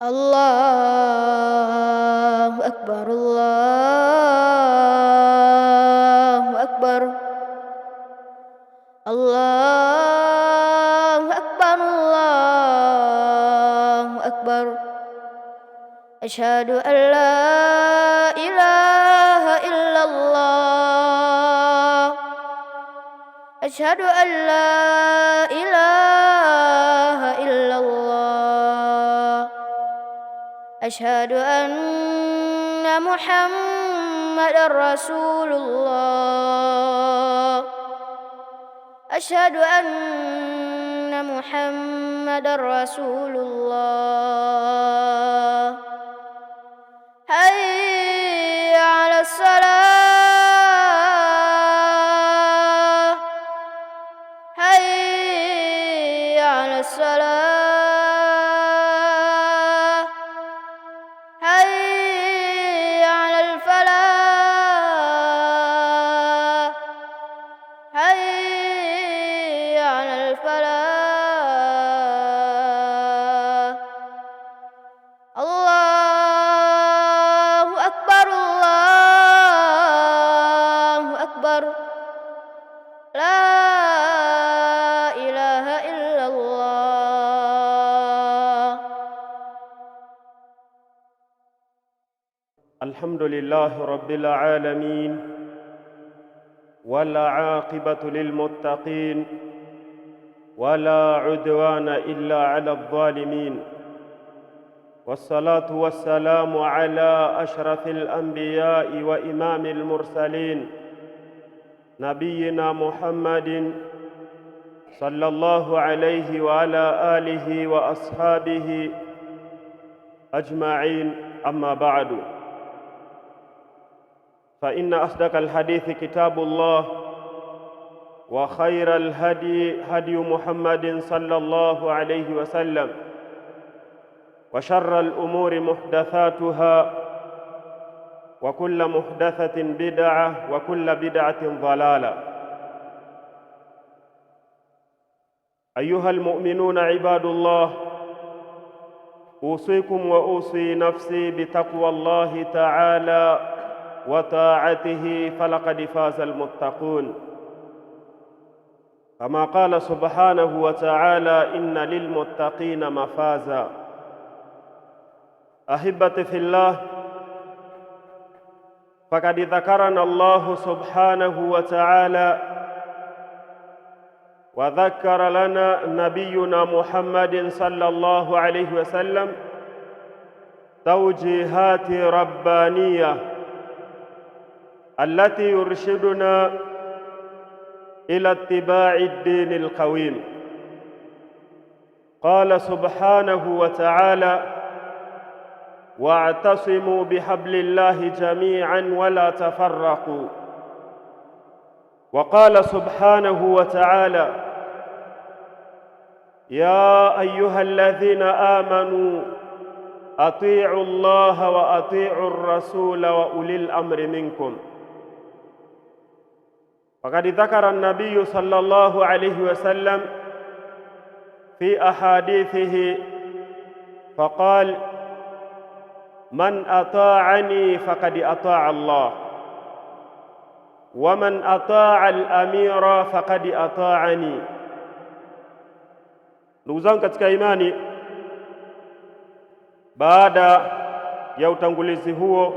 الله أكبر الله أكبر الله أكبر الله أكبر أشهد أن لا إله إلا الله أشهد أن لا إله إلا الله أشهد أن محمدًا رسول الله أشهد أن محمدًا رسول الله حي على الصلاة حي على الصلاة حي على الفلاح حي على الفلاح الله أكبر الله أكبر لا إله إلا الله. الحمد لله رب العالمين والعاقبة للمتقين ولا عدوان إلا على الظالمين والصلاة والسلام على أشرف الأنبياء وإمام المرسلين نبينا محمد صلى الله عليه وعلى آله وأصحابه أجمعين. أما بعد، فإن أصدق الحديث كتاب الله وخير الهدي هدي محمد صلى الله عليه وسلم وشر الأمور محدثاتها وكل محدثة بدعة وكل بدعة ضلالة. أيها المؤمنون عباد الله، أوصيكم وأوصي نفسي بتقوى الله تعالى وطاعته فلقد فاز المتقون، كما قال سبحانه وتعالى: إن للمتقين مفازا. أحبتي في الله، فقد ذكرنا الله سبحانه وتعالى وذكر لنا نبينا محمد صلى الله عليه وسلم توجيهات ربانية التي يرشدنا إلى اتباع الدين القويم. قال سبحانه وتعالى: واعتصموا بحبل الله جميعا ولا تفرقوا. وقال سبحانه وتعالى: يا أيها الذين آمنوا أطيعوا الله وأطيعوا الرسول وأولي الأمر منكم. فقد ذكر النبي صلى الله عليه وسلم في أحاديثه فقال: من أطاعني فقد أطاع الله، ومن أطاع الأمير فقد أطاعني. Ndugu zangu katika imani, baada ya utangulizi huo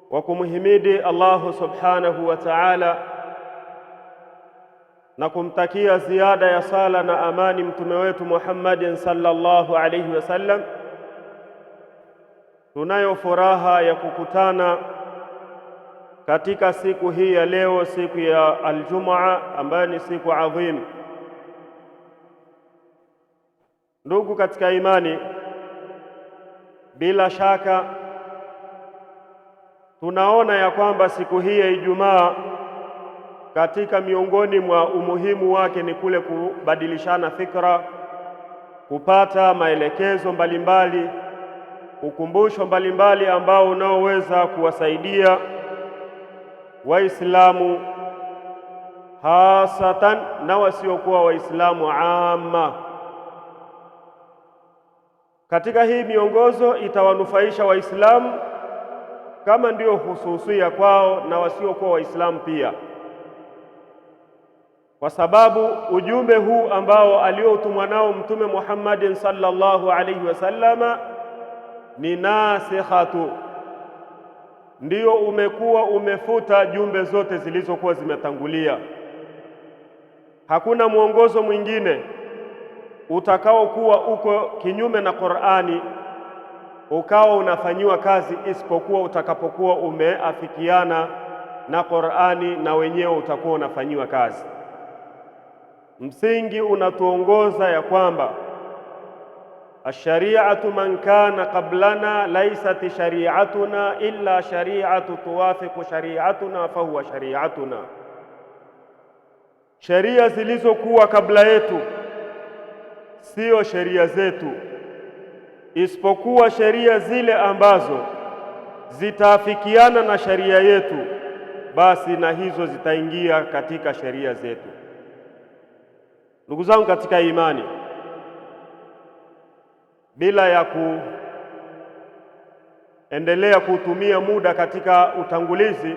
wa kumhimidi Allah subhanahu wa ta'ala na kumtakia ziada ya sala na amani mtume wetu Muhammadin sallallahu alayhi wasallam, tunayo furaha ya kukutana katika siku hii ya leo, siku ya Aljumaa, ambayo ni siku adhim. Ndugu katika imani, bila shaka tunaona ya kwamba siku hii ya Ijumaa, katika miongoni mwa umuhimu wake ni kule kubadilishana fikra, kupata maelekezo mbalimbali, ukumbusho mbalimbali ambao unaoweza kuwasaidia Waislamu hasatan na wasiokuwa Waislamu amma. katika hii miongozo itawanufaisha Waislamu kama ndio hususia kwao na wasiokuwa Waislamu pia, kwa sababu ujumbe huu ambao aliotumwa nao Mtume Muhammadin sallallahu alaihi wasallama ni nasikhatu, ndio umekuwa umefuta jumbe zote zilizokuwa zimetangulia. Hakuna mwongozo mwingine utakaokuwa uko kinyume na Qur'ani ukawa unafanyiwa kazi isipokuwa utakapokuwa umeafikiana na Qur'ani na wenyewe utakuwa unafanyiwa kazi. Msingi unatuongoza ya kwamba ash-shari'atu man kana qablana laysat shari'atuna illa shari'atu tuwafiqu shari'atuna fahuwa shari'atuna, sheria zilizokuwa kabla yetu sio sheria zetu, isipokuwa sheria zile ambazo zitaafikiana na sheria yetu, basi na hizo zitaingia katika sheria zetu. Ndugu zangu katika imani, bila ya kuendelea kutumia muda katika utangulizi,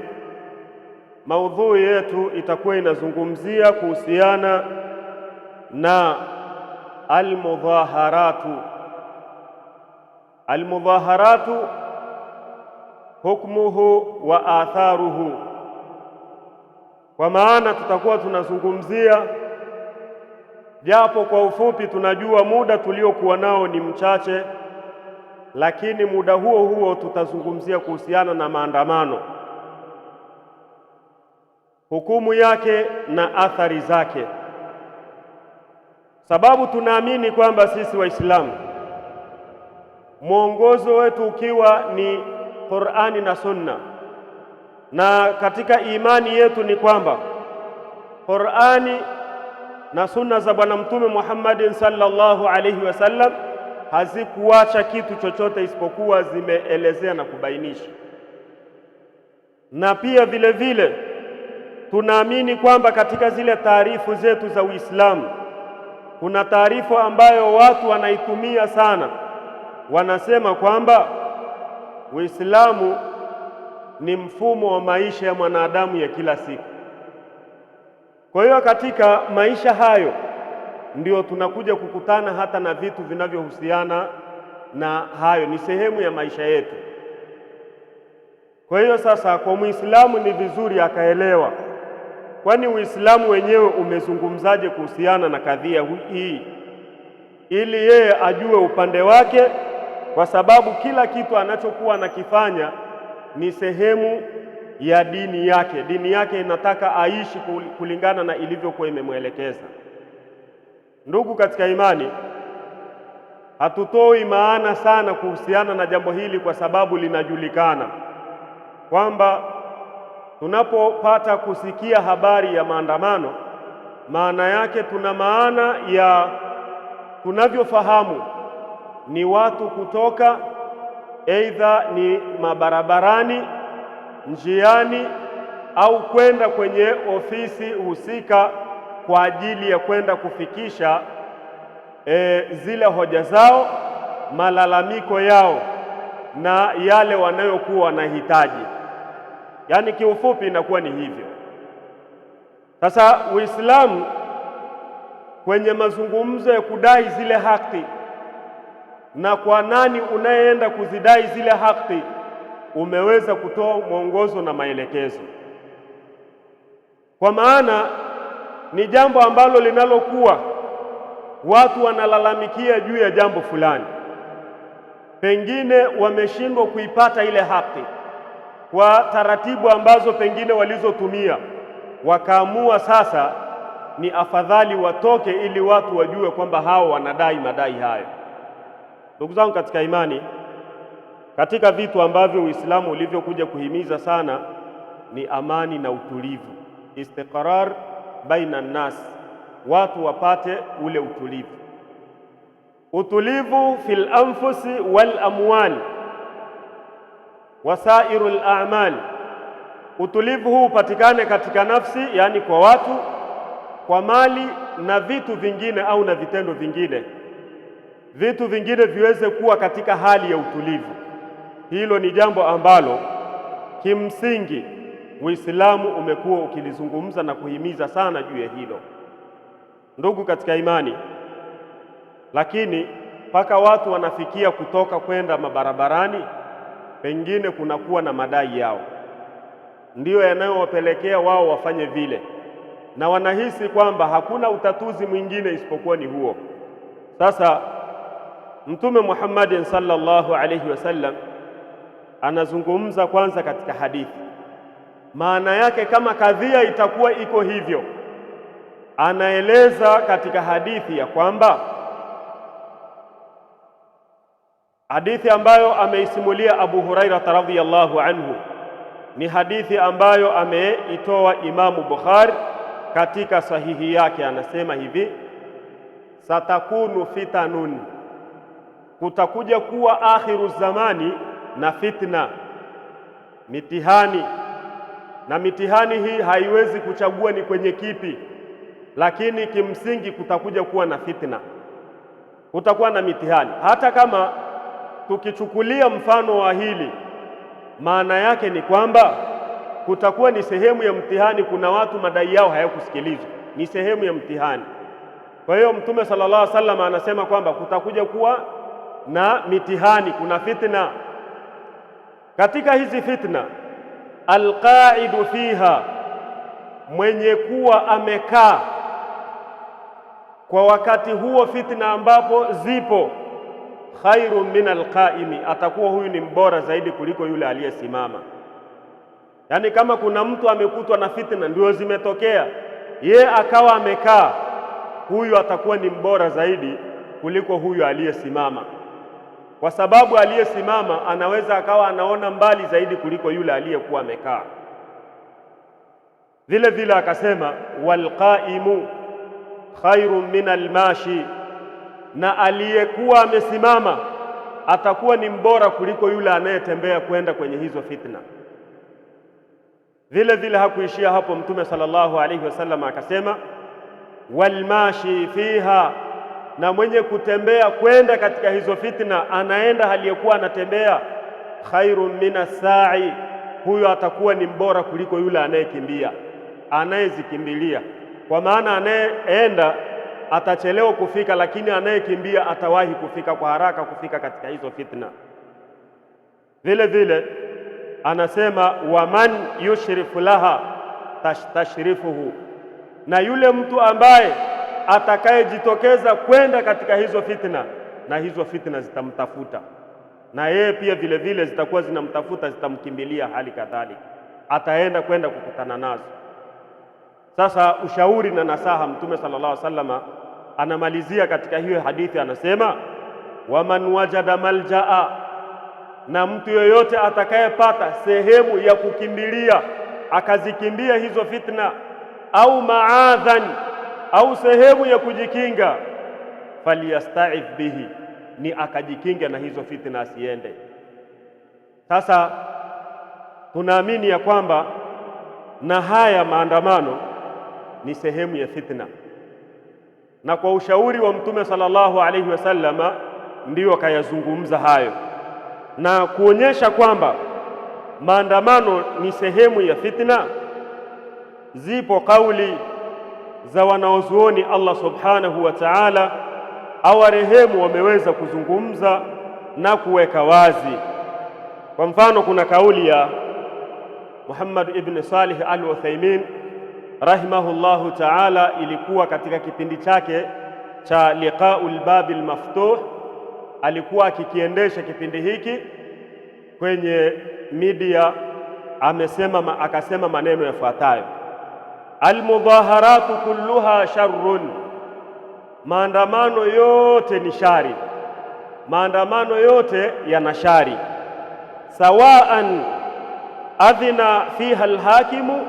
maudhui yetu itakuwa inazungumzia kuhusiana na almudhaharatu. Almudhaharatu hukmuhu wa atharuhu, kwa maana tutakuwa tunazungumzia, japo kwa ufupi tunajua muda tuliokuwa nao ni mchache, lakini muda huo huo tutazungumzia kuhusiana na maandamano, hukumu yake na athari zake, sababu tunaamini kwamba sisi Waislamu mwongozo wetu ukiwa ni Qur'ani na Sunna, na katika imani yetu ni kwamba Qur'ani na Sunna za Bwana Mtume Muhammadin sallallahu alaihi wasallam hazikuacha kitu chochote isipokuwa zimeelezea na kubainisha. Na pia vile vile tunaamini kwamba katika zile taarifu zetu za Uislamu kuna taarifu ambayo watu wanaitumia sana, wanasema kwamba Uislamu ni mfumo wa maisha ya mwanadamu ya kila siku. Kwa hiyo katika maisha hayo ndio tunakuja kukutana hata na vitu vinavyohusiana na hayo, ni sehemu ya maisha yetu. Kwa hiyo sasa, kwa Muislamu ni vizuri akaelewa, kwani Uislamu wenyewe umezungumzaje kuhusiana na kadhia hii, ili yeye ajue upande wake, kwa sababu kila kitu anachokuwa anakifanya ni sehemu ya dini yake. Dini yake inataka aishi kulingana na ilivyokuwa imemwelekeza. Ndugu katika imani, hatutoi maana sana kuhusiana na jambo hili, kwa sababu linajulikana kwamba tunapopata kusikia habari ya maandamano, maana yake tuna maana ya tunavyofahamu ni watu kutoka aidha ni mabarabarani, njiani, au kwenda kwenye ofisi husika kwa ajili ya kwenda kufikisha zile hoja zao, malalamiko yao na yale wanayokuwa wanahitaji. Yaani kiufupi inakuwa ni hivyo. Sasa Uislamu kwenye mazungumzo ya kudai zile haki na kwa nani unayeenda kuzidai zile haki, umeweza kutoa mwongozo na maelekezo, kwa maana ni jambo ambalo linalokuwa watu wanalalamikia juu ya jambo fulani, pengine wameshindwa kuipata ile haki kwa taratibu ambazo pengine walizotumia, wakaamua sasa ni afadhali watoke ili watu wajue kwamba hao wanadai madai hayo. Ndugu zangu katika imani, katika vitu ambavyo Uislamu ulivyokuja kuhimiza sana ni amani na utulivu, istiqrar baina nas, watu wapate ule utulivu. Utulivu fil anfusi wal amwal wasairul a'mal, utulivu huu upatikane katika nafsi, yani kwa watu, kwa mali na vitu vingine au na vitendo vingine. vitu vingine viweze kuwa katika hali ya utulivu. Hilo ni jambo ambalo kimsingi Uislamu umekuwa ukilizungumza na kuhimiza sana juu ya hilo, ndugu katika imani. Lakini mpaka watu wanafikia kutoka kwenda mabarabarani, pengine kunakuwa na madai yao ndiyo yanayowapelekea wao wafanye vile, na wanahisi kwamba hakuna utatuzi mwingine isipokuwa ni huo. Sasa Mtume Muhammad sallallahu alayhi wasallam anazungumza kwanza katika hadithi, maana yake kama kadhia itakuwa iko hivyo, anaeleza katika hadithi ya kwamba, hadithi ambayo ameisimulia Abu Huraira radhiyallahu anhu, ni hadithi ambayo ameitoa Imamu Bukhari katika sahihi yake. Anasema hivi: satakunu fitanun, kutakuja kuwa akhiru zamani na fitna, mitihani. Na mitihani hii haiwezi kuchagua ni kwenye kipi, lakini kimsingi kutakuja kuwa na fitna, kutakuwa na mitihani. Hata kama tukichukulia mfano wa hili, maana yake ni kwamba kutakuwa ni sehemu ya mtihani. Kuna watu madai yao hayakusikilizwa, ni sehemu ya mtihani. Kwa hiyo Mtume sallallahu alaihi wasallam anasema kwamba kutakuja kuwa na mitihani, kuna fitna. Katika hizi fitna, alqaidu fiha, mwenye kuwa amekaa kwa wakati huo fitna ambapo zipo, khairu min alqaimi, atakuwa huyu ni mbora zaidi kuliko yule aliyesimama. Yaani kama kuna mtu amekutwa na fitna ndio zimetokea, ye akawa amekaa, huyu atakuwa ni mbora zaidi kuliko huyu aliyesimama, kwa sababu aliyesimama anaweza akawa anaona mbali zaidi kuliko yule aliyekuwa amekaa. Vile vile akasema walqaimu khairun min almashi, na aliyekuwa amesimama atakuwa ni mbora kuliko yule anayetembea kwenda kwenye hizo fitna. Vile vile hakuishia hapo. Mtume sallallahu alaihi wasallam akasema walmashi fiha, na mwenye kutembea kwenda katika hizo fitna, anaenda aliyekuwa anatembea, khairun minas sa'i, huyo atakuwa ni mbora kuliko yule anayekimbia, anayezikimbilia. Kwa maana anayeenda atachelewa kufika, lakini anayekimbia atawahi kufika kwa haraka, kufika katika hizo fitna. Vile vile anasema waman yushrifu laha tashrifuhu, na yule mtu ambaye atakayejitokeza kwenda katika hizo fitna, na hizo fitna zitamtafuta, na yeye pia vile vile zitakuwa zinamtafuta, zitamkimbilia hali kadhalika, ataenda kwenda kukutana nazo. Sasa ushauri na nasaha, Mtume sallallahu alaihi wasallam anamalizia katika hiyo hadithi, anasema waman wajada maljaa, na mtu yoyote atakayepata sehemu ya kukimbilia akazikimbia hizo fitna, au maadhan, au sehemu ya kujikinga, falyastaidh bihi, ni akajikinga na hizo fitna asiende. Sasa tunaamini ya kwamba na haya maandamano ni sehemu ya fitna, na kwa ushauri wa Mtume sallallahu alaihi wasallam ndiyo kayazungumza hayo, na kuonyesha kwamba maandamano ni sehemu ya fitna. Zipo kauli za wanaozuoni Allah subhanahu wa ta'ala awarehemu, wameweza kuzungumza na kuweka wazi. Kwa mfano, kuna kauli ya Muhammad ibn Salih al-Uthaymeen rahimahullahu ta'ala, ilikuwa katika kipindi chake cha Liqaul Babil Maftuh, alikuwa akikiendesha kipindi hiki kwenye media. Akasema maneno yafuatayo: almudhaharatu kulluha sharrun, maandamano yote ni shari, maandamano yote yana shari. Sawaan adhina fiha alhakimu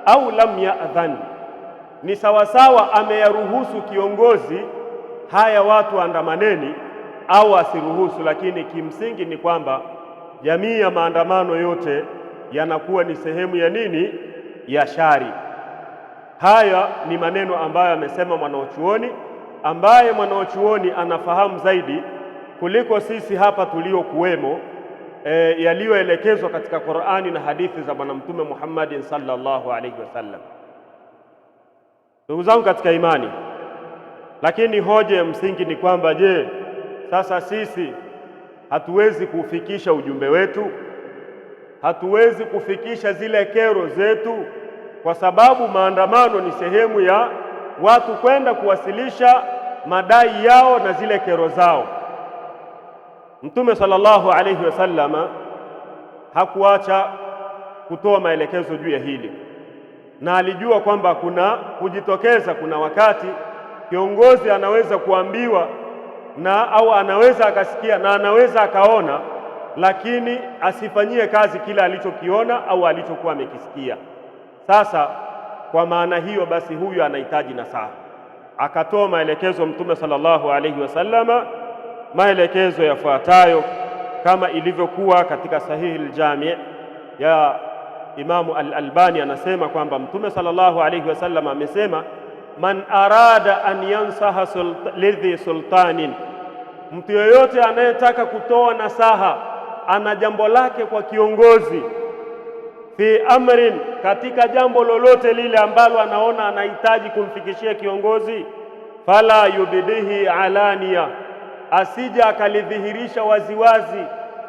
au lam ya'dhan, ni sawasawa ameyaruhusu kiongozi haya watu andamaneni au asiruhusu, lakini kimsingi ni kwamba jamii ya maandamano yote yanakuwa ni sehemu ya nini? Ya shari. Haya ni maneno ambayo amesema mwanachuoni ambaye mwanachuoni anafahamu zaidi kuliko sisi hapa tuliokuwemo yaliyoelekezwa katika Qur'ani na hadithi za Bwana Mtume Muhammadin sallallahu alaihi wasallam. Ndugu zangu katika imani, lakini hoja ya msingi ni kwamba je, sasa sisi hatuwezi kufikisha ujumbe wetu? Hatuwezi kufikisha zile kero zetu? Kwa sababu maandamano ni sehemu ya watu kwenda kuwasilisha madai yao na zile kero zao. Mtume sallallahu alaihi wasallam hakuacha kutoa maelekezo juu ya hili, na alijua kwamba kuna kujitokeza, kuna wakati kiongozi anaweza kuambiwa au anaweza akasikia na anaweza akaona, lakini asifanyie kazi kila alichokiona au alichokuwa amekisikia. Sasa kwa maana hiyo basi, huyu anahitaji nasaha. Akatoa maelekezo Mtume sallallahu alaihi wasallama, maelekezo yafuatayo kama ilivyokuwa katika Sahihi al-Jami' ya Imamu al-Albani. Anasema kwamba Mtume sallallahu alaihi wasallam amesema, man arada an yansaha lidhi sultanin, mtu yoyote anayetaka kutoa nasaha, ana jambo lake kwa kiongozi, fi amrin, katika jambo lolote lile ambalo anaona anahitaji kumfikishia kiongozi, fala yubidihi alania, asija akalidhihirisha waziwazi.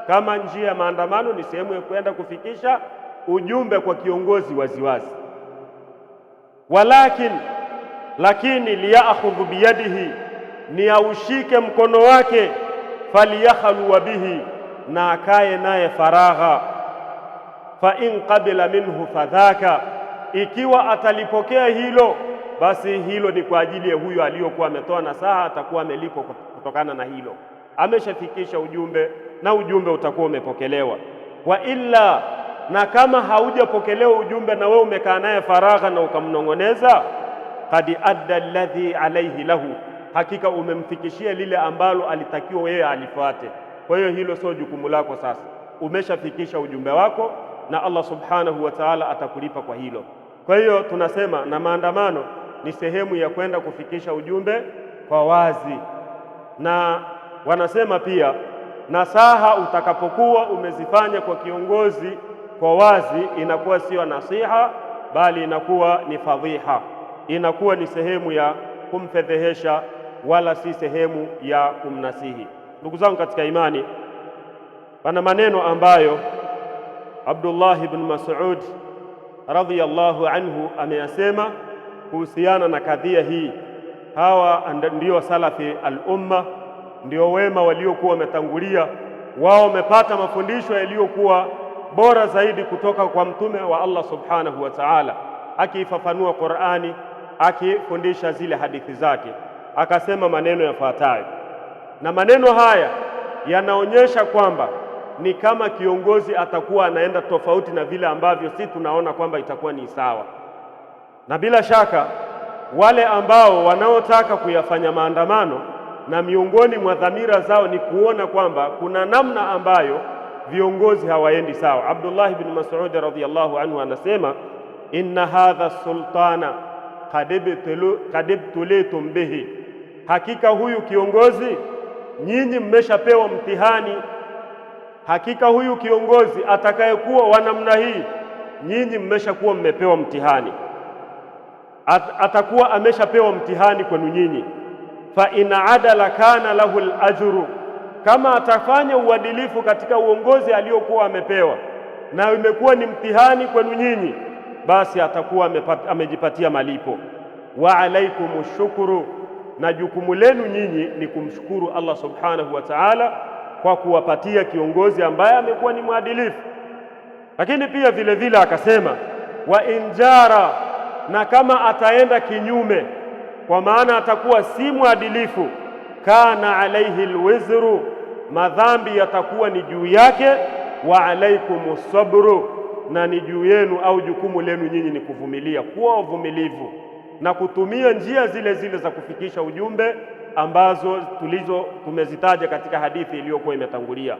Kama njia ya maandamano ni sehemu ya kwenda kufikisha ujumbe kwa kiongozi waziwazi, lakini liyakhudhu biyadihi, ni aushike mkono wake, faliyakhalu bihi, na akae naye faragha. Fa in qabila minhu fadhaka, ikiwa atalipokea hilo, basi hilo ni kwa ajili ya huyo aliyokuwa ametoa nasaha, atakuwa amelipwa kutokana na hilo, ameshafikisha ujumbe na ujumbe utakuwa umepokelewa. Wa illa, na kama haujapokelewa ujumbe na wewe umekaa naye faragha na ukamnong'oneza, qad adda alladhi alayhi lahu, hakika umemfikishia lile ambalo alitakiwa yeye alifuate. Kwa hiyo hilo sio jukumu lako, sasa umeshafikisha ujumbe wako na Allah subhanahu wa ta'ala atakulipa kwa hilo. Kwa hiyo tunasema na maandamano ni sehemu ya kwenda kufikisha ujumbe kwa wazi, na wanasema pia nasaha utakapokuwa umezifanya kwa kiongozi kwa wazi, inakuwa sio nasiha, bali inakuwa ni fadhiha, inakuwa ni sehemu ya kumfedhehesha, wala si sehemu ya kumnasihi. Ndugu zangu katika imani, pana maneno ambayo Abdullah ibn Mas'ud radhiyallahu anhu ameyasema kuhusiana na kadhia hii. Hawa ndio salafi al-umma, ndio wema waliokuwa wametangulia. Wao wamepata mafundisho yaliyokuwa bora zaidi kutoka kwa mtume wa Allah subhanahu wa ta'ala, akifafanua Qur'ani, akifundisha zile hadithi zake. Akasema maneno yafuatayo, na maneno haya yanaonyesha kwamba ni kama kiongozi atakuwa anaenda tofauti na vile ambavyo si tunaona kwamba itakuwa ni sawa. Na bila shaka wale ambao wanaotaka kuyafanya maandamano, na miongoni mwa dhamira zao ni kuona kwamba kuna namna ambayo viongozi hawaendi sawa. Abdullah ibn Mas'ud radhiyallahu anhu anasema, inna hadha sultana qad ibtulitum bihi, hakika huyu kiongozi nyinyi mmeshapewa mtihani. Hakika huyu kiongozi atakayekuwa wa namna hii, nyinyi mmeshakuwa mmepewa mtihani, atakuwa ameshapewa mtihani kwenu nyinyi. Fa in adala kana lahu al-ajru, kama atafanya uadilifu katika uongozi aliokuwa amepewa na imekuwa ni mtihani kwenu nyinyi, basi atakuwa amejipatia malipo. Wa alaikumus shukru, na jukumu lenu nyinyi ni kumshukuru Allah subhanahu wa ta'ala kwa kuwapatia kiongozi ambaye amekuwa ni mwadilifu. Lakini pia vile vile akasema, wa injara, na kama ataenda kinyume, kwa maana atakuwa si mwadilifu, kana alaihi alwizru, madhambi yatakuwa ni juu yake, wa alaikumus sabru, na ni juu yenu au jukumu lenu nyinyi ni kuvumilia, kuwa wavumilivu na kutumia njia zile zile za kufikisha ujumbe ambazo tumezitaja katika hadithi iliyokuwa imetangulia.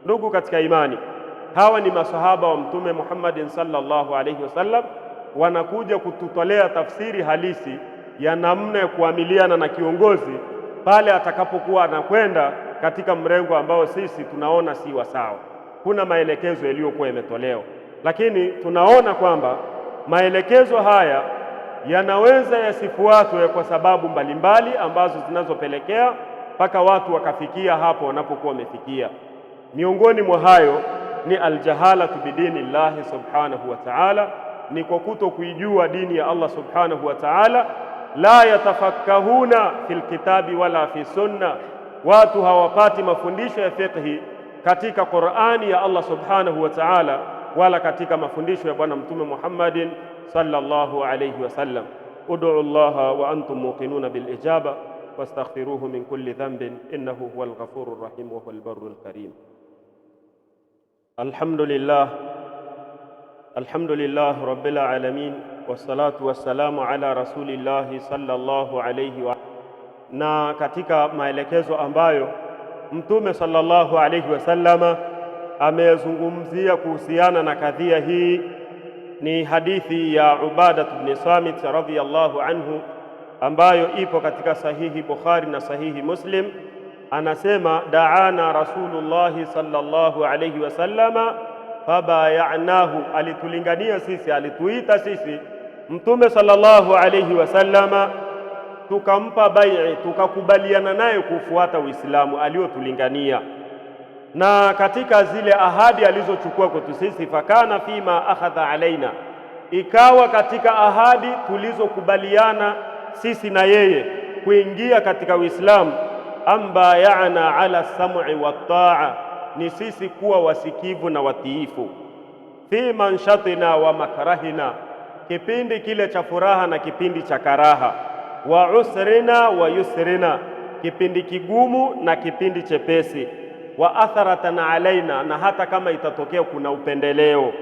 Ndugu katika imani, hawa ni masahaba wa Mtume Muhammadin sallallahu alaihi wasallam, wanakuja kututolea tafsiri halisi ya namna ya kuamiliana na kiongozi pale atakapokuwa anakwenda katika mrengo ambao sisi tunaona si wa sawa. Kuna maelekezo yaliyokuwa yametolewa, lakini tunaona kwamba maelekezo haya yanaweza yasifuatwe kwa sababu mbalimbali ambazo zinazopelekea mpaka watu wakafikia hapo wanapokuwa wamefikia. Miongoni mwa hayo ni aljahalatu bidinillahi subhanahu wa ta'ala, ni kwa kuto kuijua dini ya Allah subhanahu wa ta'ala. La yatafakkahuna fil kitabi wala fi sunna, watu hawapati mafundisho ya fiqhi katika Qur'ani ya Allah subhanahu wa ta'ala wala katika mafundisho ya Bwana Mtume Muhammadin sallallahu alayhi wasallam. Ud'u Allah wa antum muqinuna bil ijaba wastaghfiruhu min kulli dhanbin innahu huwal ghafurur rahim wa huwal barrul karim. Alhamdulillah rabbil alamin wassalatu wassalamu ala rasulillahi sallallahu alayhi wa. Na katika maelekezo ambayo Mtume sallallahu alayhi wasallama amezungumzia kuhusiana na kadhia hii ni hadithi ya Ubadah ibn Samit radhiyallahu anhu ambayo ipo katika sahihi Bukhari na sahihi Muslim. Anasema da'ana Rasulullahi sallallahu alayhi wasallama fabayanahu, alitulingania sisi, alituita sisi Mtume sallallahu alayhi wasallama, tukampa bai'i, tukakubaliana naye kufuata Uislamu aliotulingania. Na katika zile ahadi alizochukua kwetu sisi, fakana fima akhadha alaina, ikawa katika ahadi tulizokubaliana sisi na yeye kuingia katika Uislamu, ambayana ala sam'i wa ta'a, ni sisi kuwa wasikivu na watiifu, fi manshatina wa makrahina, kipindi kile cha furaha na kipindi cha karaha, wa usrina wa yusrina, kipindi kigumu na kipindi chepesi, wa atharatan alaina, na hata kama itatokea kuna upendeleo.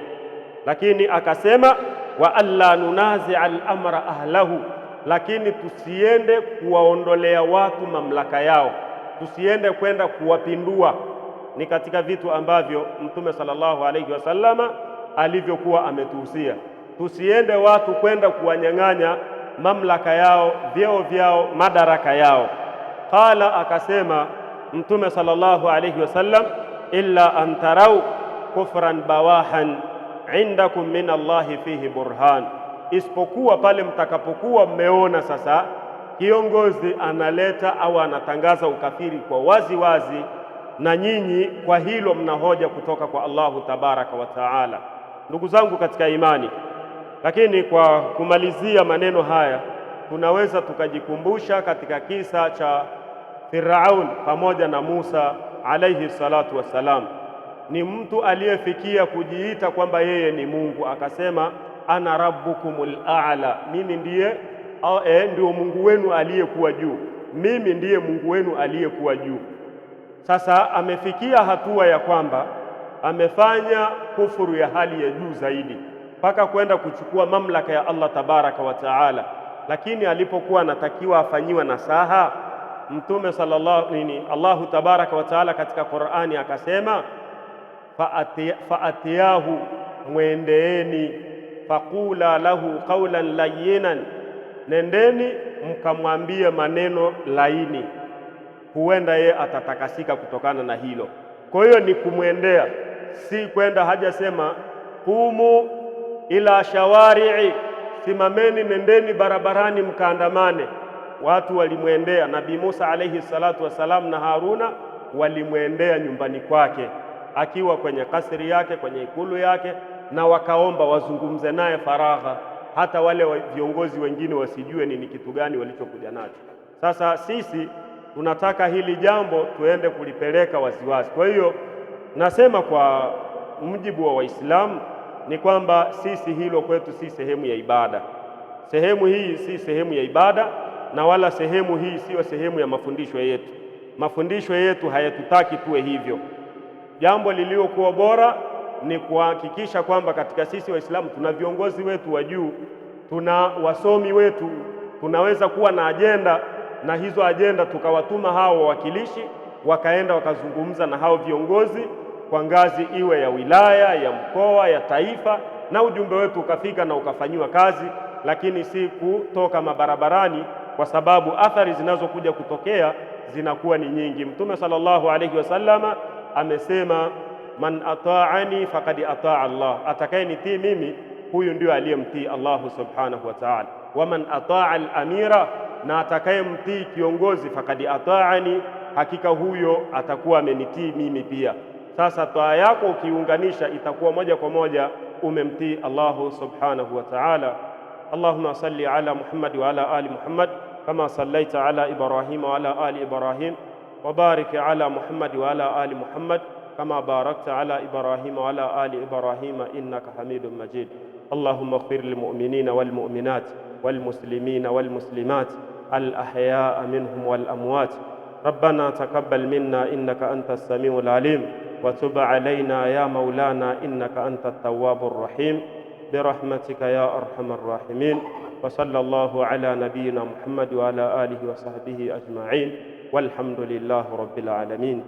Lakini akasema wa alla nunazi'a al-amra ahlahu, lakini tusiende kuwaondolea watu mamlaka yao, tusiende kwenda kuwapindua. Ni katika vitu ambavyo Mtume sallallahu alayhi wasallama alivyokuwa ametuhusia, tusiende watu kwenda kuwanyang'anya mamlaka yao, vyeo vyao, madaraka yao. Qala, akasema Mtume sallallahu alayhi wasallam, illa an tarau kufran bawahan indakum min Allahi fihi burhan, isipokuwa pale mtakapokuwa mmeona sasa kiongozi analeta au anatangaza ukafiri kwa wazi wazi, na nyinyi kwa hilo mna hoja kutoka kwa Allahu tabaraka wa taala. Ndugu zangu katika imani, lakini kwa kumalizia maneno haya, tunaweza tukajikumbusha katika kisa cha Firaun pamoja na Musa alayhi salatu wassalam. Ni mtu aliyefikia kujiita kwamba yeye ni Mungu, akasema ana rabbukumul a'la, mimi ndio Mungu wenu aliyekuwa juu, mimi ndiye Mungu wenu aliyekuwa juu. Sasa amefikia hatua ya kwamba amefanya kufuru ya hali ya juu zaidi, mpaka kwenda kuchukua mamlaka ya Allah tabaraka wa taala. Lakini alipokuwa anatakiwa afanyiwa nasaha, Mtume Allahu tabaraka wa taala katika Qur'ani akasema faatiyahu, mwendeeni, faqula lahu qawlan layyinan, nendeni mkamwambie maneno laini, huenda yeye atatakasika kutokana na hilo. Kwa hiyo ni kumwendea, si kwenda hajasema kumu ila shawari'i, simameni, nendeni barabarani mkaandamane. Watu walimwendea Nabii Musa alayhi salatu wasalam na Haruna, walimwendea nyumbani kwake akiwa kwenye kasri yake, kwenye ikulu yake, na wakaomba wazungumze naye faragha, hata wale viongozi wengine wasijue ni kitu gani walichokuja nacho. Sasa sisi tunataka hili jambo tuende kulipeleka waziwazi. Kwa hiyo nasema kwa mjibu wa Waislamu ni kwamba sisi hilo kwetu si sehemu ya ibada. Sehemu hii si sehemu ya ibada, na wala sehemu hii siyo sehemu ya mafundisho yetu. Mafundisho yetu hayatutaki tuwe hivyo. Jambo liliokuwa bora ni kuhakikisha kwamba katika sisi Waislamu tuna viongozi wetu wa juu, tuna wasomi wetu, tunaweza kuwa na ajenda, na hizo ajenda tukawatuma hao wawakilishi wakaenda wakazungumza na hao viongozi kwa ngazi iwe ya wilaya, ya mkoa, ya taifa, na ujumbe wetu ukafika na ukafanyiwa kazi, lakini si kutoka mabarabarani, kwa sababu athari zinazokuja kutokea zinakuwa ni nyingi. Mtume sallallahu alayhi wasallama amesema, man ata'ani faqad ata'a Allah, atakayenitii mimi huyu ndio aliyemtii Allahu subhanahu wa ta'ala. Wa man ata'a al-amira, na atakayemtii kiongozi, faqad ata'ani, hakika huyo atakuwa amenitii mimi pia. Sasa taa yako ukiunganisha itakuwa moja kwa moja umemtii Allahu subhanahu wa ta'ala. Allahumma salli ala Muhammad wa ala ali Muhammad kama sallaita ala Ibrahim wa ala ali Ibrahim, wa barik ala Muhammad wa ala ali Muhammad kama barakta ala Ibrahim wa ala ali Ibrahim innaka Hamidum Majid. Allahumma ighfir lil mu'minina wal mu'minat wal muslimina wal muslimat al ahya'a minhum wal amwat. ربنا تقبل منا إنك أنت السميع العليم وتب علينا يا مولانا إنك أنت التواب الرحيم برحمتك يا أرحم الراحمين. وصلى الله على نبينا محمد وعلى آله وصحبه أجمعين والحمد لله رب العالمين.